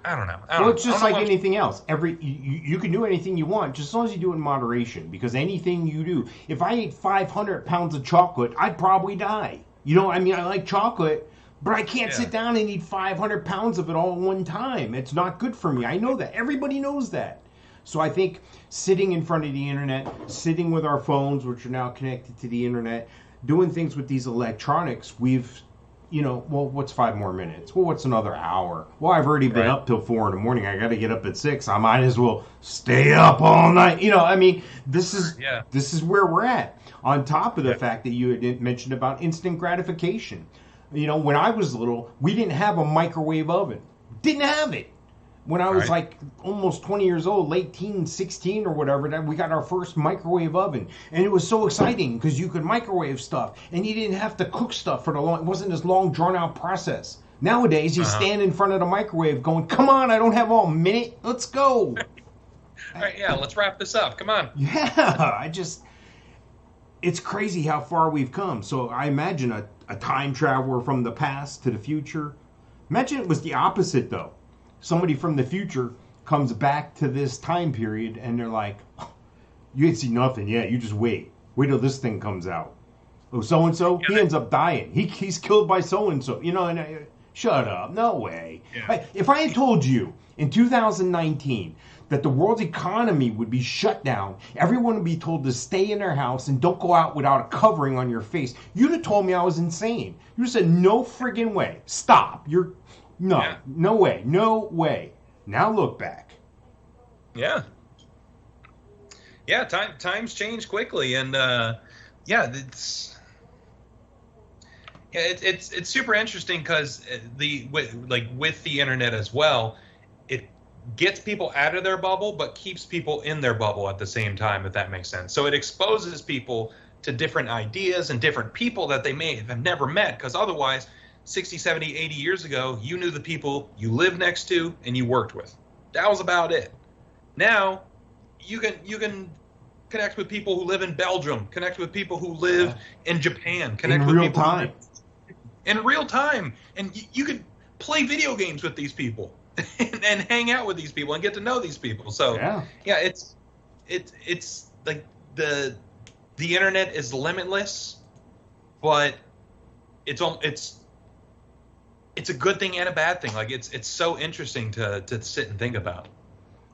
I don't know. Well, it's just like anything else. You can do anything you want, just as long as you do it in moderation. Because anything you do, if I ate 500 pounds of chocolate, I'd probably die. You know, I mean, I like chocolate, but I can't sit down and eat 500 pounds of it all at one time. It's not good for me. I know that. Everybody knows that. So I think sitting in front of the internet, sitting with our phones, which are now connected to the internet, doing things with these electronics, well, what's 5 more minutes? Well, what's another hour? Well, I've already been up till 4 in the morning. I got to get up at 6. I might as well stay up all night. You know, I mean, this is where we're at. On top of the fact that you had mentioned about instant gratification. You know, when I was little, we didn't have a microwave oven. Didn't have it. When I was like almost 20 years old, late teens, 16 or whatever, we got our first microwave oven. And it was so exciting because you could microwave stuff and you didn't have to cook stuff for it wasn't this long, drawn out process. Nowadays, you stand in front of the microwave going, come on, I don't have all minute. Let's go. All right, let's wrap this up. Come on. Yeah, it's crazy how far we've come. So I imagine a time traveler from the past to the future. Imagine it was the opposite, though. Somebody from the future comes back to this time period and they're like, oh, you ain't seen nothing yet. You just wait. Wait till this thing comes out. Oh, so-and-so, he ends up dying. He's killed by so-and-so. You know, and shut up. No way. Yeah. If I had told you in 2019 that the world's economy would be shut down, everyone would be told to stay in their house and don't go out without a covering on your face, you'd have told me I was insane. You said, no friggin' way. Stop. No way. Now look back. Yeah. Times change quickly, and it's super interesting because with the internet as well, it gets people out of their bubble, but keeps people in their bubble at the same time, if that makes sense. So it exposes people to different ideas and different people that they may have never met, because otherwise 60, 70, 80 years ago, you knew the people you lived next to and you worked with. That was about it. Now, you can connect with people who live in Belgium, connect with people who live in Japan, connect with people in real time. And you can play video games with these people and hang out with these people and get to know these people. So, it's like the internet is limitless, but it's a good thing and a bad thing. Like it's so interesting to sit and think about.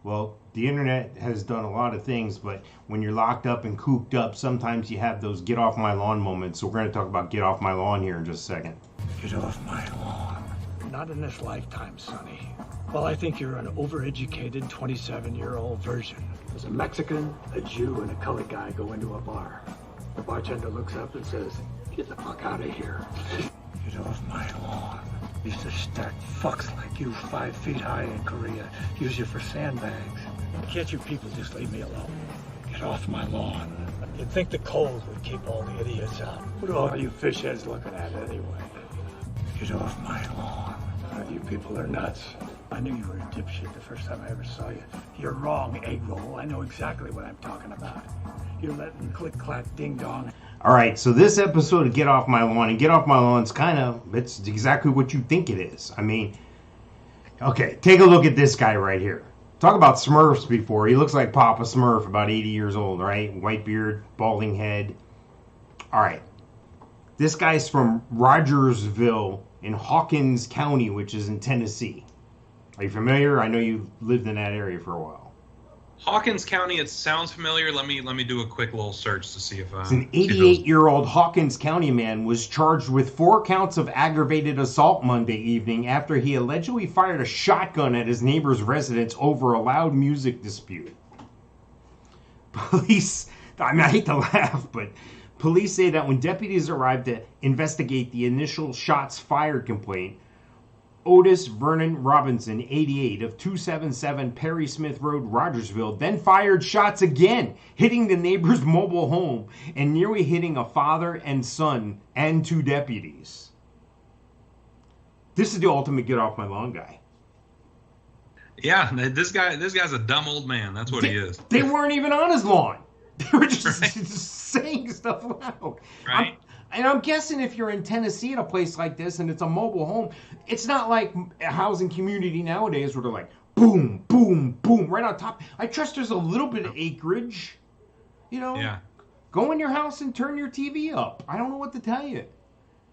Well, the internet has done a lot of things, but when you're locked up and cooped up, sometimes you have those get off my lawn moments. So we're going to talk about get off my lawn here in just a second. Get off my lawn. Not in this lifetime, Sonny. Well, I think you're an overeducated 27-year-old version. There's a Mexican, a Jew, and a colored guy go into a bar. The bartender looks up and says, get the fuck out of here. Get off my lawn. Used to stack fucks like you 5 feet high in Korea. Use you for sandbags. Can't you people just leave me alone? Get off my lawn. You'd think the cold would keep all the idiots out. What are all you fish heads looking at anyway? Get off my lawn. You people are nuts. I knew you were a dipshit the first time I ever saw you. You're wrong, egg roll. I know exactly what I'm talking about. You're letting click-clack ding-dong. All right, so this episode of Get Off My Lawn, and Get Off My Lawn is it's exactly what you think it is. I mean, okay, take a look at this guy right here. Talk about Smurfs before. He looks like Papa Smurf, about 80 years old, right? White beard, balding head. All right. This guy's from Rogersville in Hawkins County, which is in Tennessee. Are you familiar? I know you lived in that area for a while. Hawkins County, it sounds familiar. Let me do a quick little search to see if It's an 88-year-old Hawkins County man was charged with 4 counts of aggravated assault Monday evening after he allegedly fired a shotgun at his neighbor's residence over a loud music dispute. Police, I mean, I hate to laugh, but police say that when deputies arrived to investigate the initial shots fired complaint, Otis Vernon Robinson, 88, of 277 Perry Smith Road, Rogersville, then fired shots again, hitting the neighbor's mobile home and nearly hitting a father and son and 2 deputies. This is the ultimate get off my lawn guy. Yeah, this guy's a dumb old man. That's what he is. They weren't even on his lawn. They were just saying stuff loud. Right. I'm guessing if you're in Tennessee at a place like this and it's a mobile home, it's not like a housing community nowadays where they're like, boom, boom, boom, right on top. I trust there's a little bit of acreage, you know? Yeah. Go in your house and turn your TV up. I don't know what to tell you.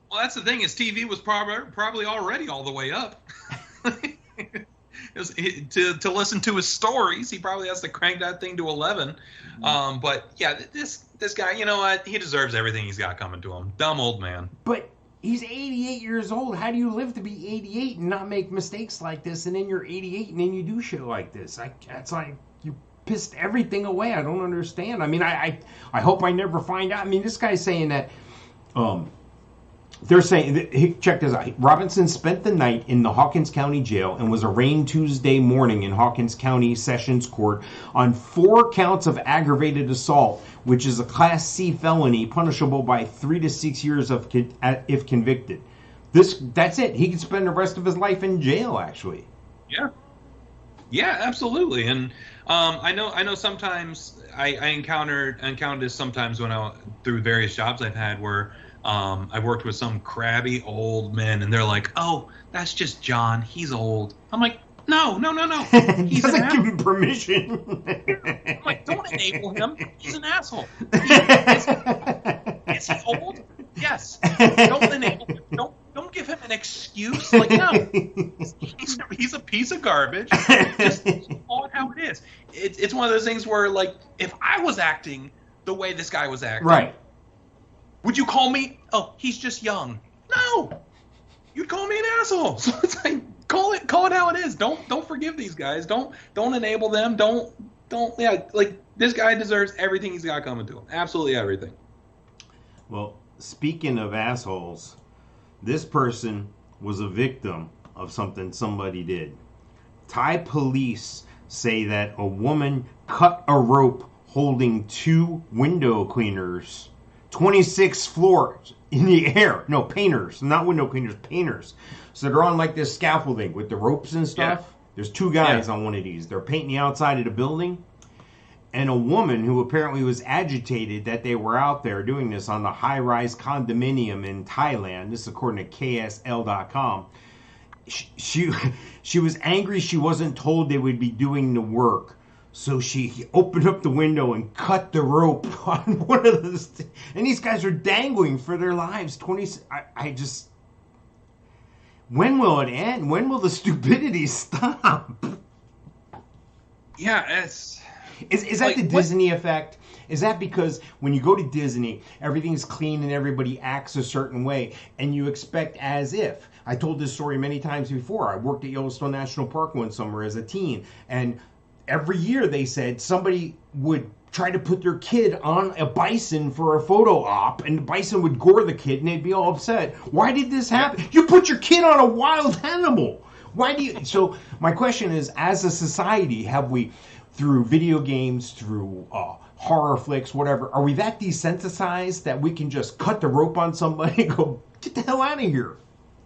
Well, that's the thing. His TV was probably already all the way up. To listen to his stories, he probably has to crank that thing to 11. But yeah, this guy, you know what? He deserves everything he's got coming to him. Dumb old man. But he's 88 years old. How do you live to be 88 and not make mistakes like this? And then you're 88 and then you do shit like this. It's like you pissed everything away. I don't understand. I mean, I hope I never find out. I mean, this guy's saying that. They're saying, check this out. Robinson spent the night in the Hawkins County Jail and was arraigned Tuesday morning in Hawkins County Sessions Court on 4 counts of aggravated assault, which is a Class C felony punishable by 3 to 6 years if convicted. That's it. He could spend the rest of his life in jail, actually. Yeah, absolutely. And I know. Sometimes I encountered this sometimes when through various jobs I've had where. I've worked with some crabby old men, and they're like, "Oh, that's just John. He's old." I'm like, "No. He's doesn't give him permission." I'm like, "Don't enable him. He's an asshole." Is he old? Yes. Don't enable him. Don't give him an excuse. Like, no, he's a piece of garbage. Just call it how it is. It's one of those things where, like, if I was acting the way this guy was acting, right. Would you call me? Oh, he's just young. No, you'd call me an asshole. So it's like call it how it is. Don't forgive these guys. Don't enable them. Don't. Yeah, like this guy deserves everything he's got coming to him. Absolutely everything. Well, speaking of assholes, this person was a victim of something somebody did. Thai police say that a woman cut a rope holding 2 window cleaners 26 floors in the air. No, painters. Not window cleaners, painters. So they're on like this scaffolding with the ropes and stuff. Yeah. There's 2 guys on one of these. They're painting the outside of the building. And a woman who apparently was agitated that they were out there doing this on the high-rise condominium in Thailand. This is according to KSL.com. She was angry she wasn't told they would be doing the work. So she opened up the window and cut the rope on one of the... And these guys are dangling for their lives. When will it end? When will the stupidity stop? Yeah, Is that like, the Disney effect? Is that because when you go to Disney, everything's clean and everybody acts a certain way, and you expect as if... I told this story many times before. I worked at Yellowstone National Park one summer as a teen, and... every year they said somebody would try to put their kid on a bison for a photo op, and the bison would gore the kid, and they'd be all upset. Why did this happen? You put your kid on a wild animal. Why do you? So my question is, as a society, have we, through video games, through horror flicks, whatever, are we that desensitized that we can just cut the rope on somebody and go, get the hell out of here?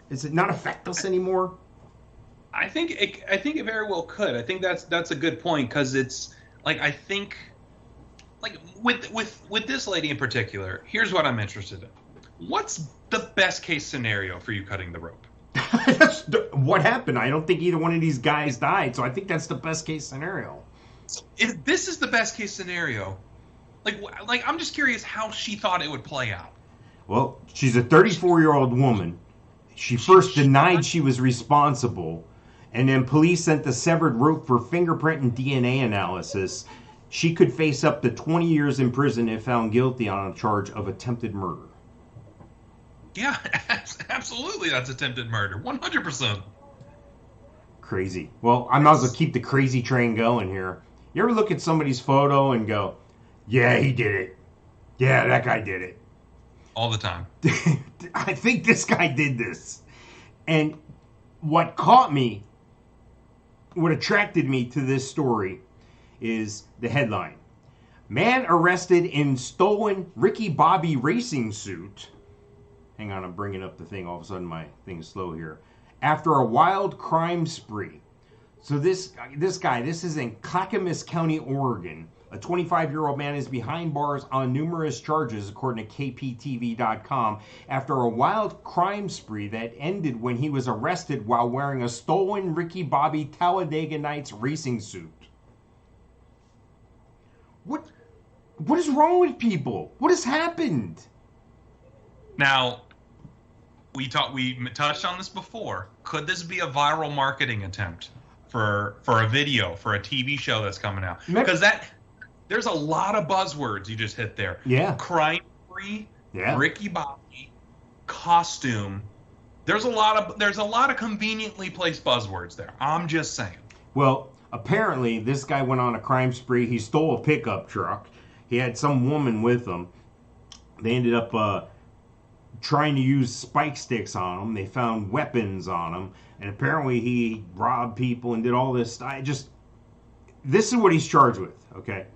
Does it not affect us anymore? I think it very well could. I think that's a good point, because it's like, I think, like, with this lady in particular, here's what I'm interested in. What's the best case scenario for you cutting the rope? That's what happened. I don't think either one of these guys died, so I think that's the best case scenario. If this is the best case scenario, like I'm just curious how she thought it would play out. Well, she's a 34-year-old woman. She first denied she was responsible, and then police sent the severed rope for fingerprint and DNA analysis. She could face up to 20 years in prison if found guilty on a charge of attempted murder. Yeah, absolutely, that's attempted murder, 100%. Crazy. Well, I might as well keep the crazy train going here. You ever look at somebody's photo and go, yeah, he did it. Yeah, that guy did it. All the time. I think this guy did this. And what caught me, what attracted me to this story is the headline. Man arrested in stolen Ricky Bobby racing suit. Hang on, I'm bringing up the thing. All of a sudden my thing is slow here. After a wild crime spree. So this guy, this is in Clackamas County, Oregon. A 25-year-old man is behind bars on numerous charges, according to KPTV.com, after a wild crime spree that ended when he was arrested while wearing a stolen Ricky Bobby Talladega Nights racing suit. What is wrong with people? What has happened? Now, we touched on this before. Could this be a viral marketing attempt for a video, for a TV show that's coming out? Because there's a lot of buzzwords you just hit there. Yeah. Crime-free, yeah. Ricky Bobby, costume. There's a lot of conveniently placed buzzwords there. I'm just saying. Well, apparently this guy went on a crime spree. He stole a pickup truck. He had some woman with him. They ended up trying to use spike sticks on him. They found weapons on him. And apparently he robbed people and did all this stuff. This is what he's charged with, okay?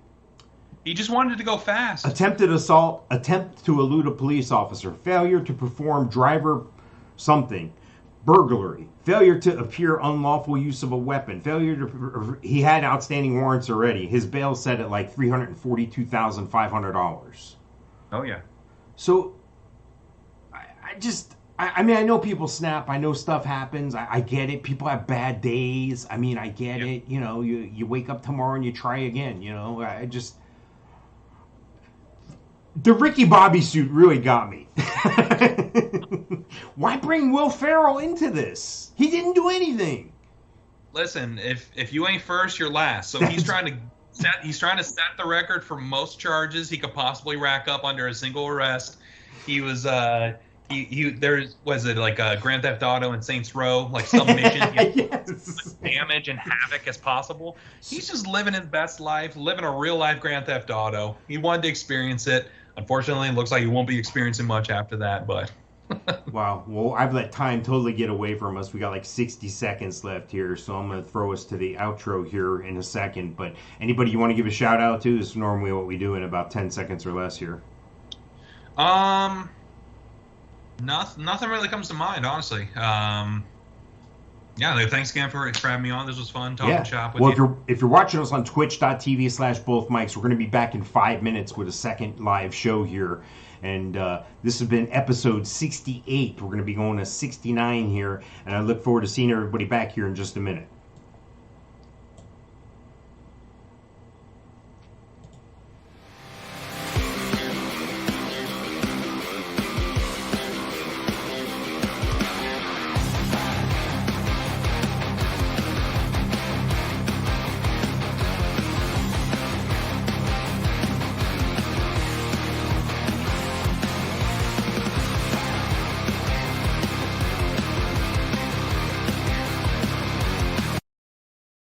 He just wanted to go fast. Attempted assault, attempt to elude a police officer, failure to perform driver something, burglary, failure to appear unlawful use of a weapon, he had outstanding warrants already. His bail set at like $342,500. Oh, yeah. So, I mean, I know people snap. I know stuff happens. I get it. People have bad days. I mean, I get it. You know, you wake up tomorrow and you try again. You know, the Ricky Bobby suit really got me. Why bring Will Ferrell into this? He didn't do anything. Listen, if you ain't first, you're last. So he's trying to set the record for most charges he could possibly rack up under a single arrest. He was was it like a Grand Theft Auto and Saints Row, like some mission, yes. Damage and havoc as possible. He's just living his best life, living a real life Grand Theft Auto. He wanted to experience it. Unfortunately, it looks like he won't be experiencing much after that, but. Wow. Well, I've let time totally get away from us. We got like 60 seconds left here, so I'm going to throw us to the outro here in a second. But anybody you want to give a shout out to? This is normally what we do in about 10 seconds or less here. Nothing really comes to mind, honestly. Yeah, thanks again for having me on. This was fun talking shop with you. If you're watching us on twitch.tv/bothmics, we're going to be back in 5 minutes with a second live show here. And this has been episode 68. We're going to be going to 69 here. And I look forward to seeing everybody back here in just a minute.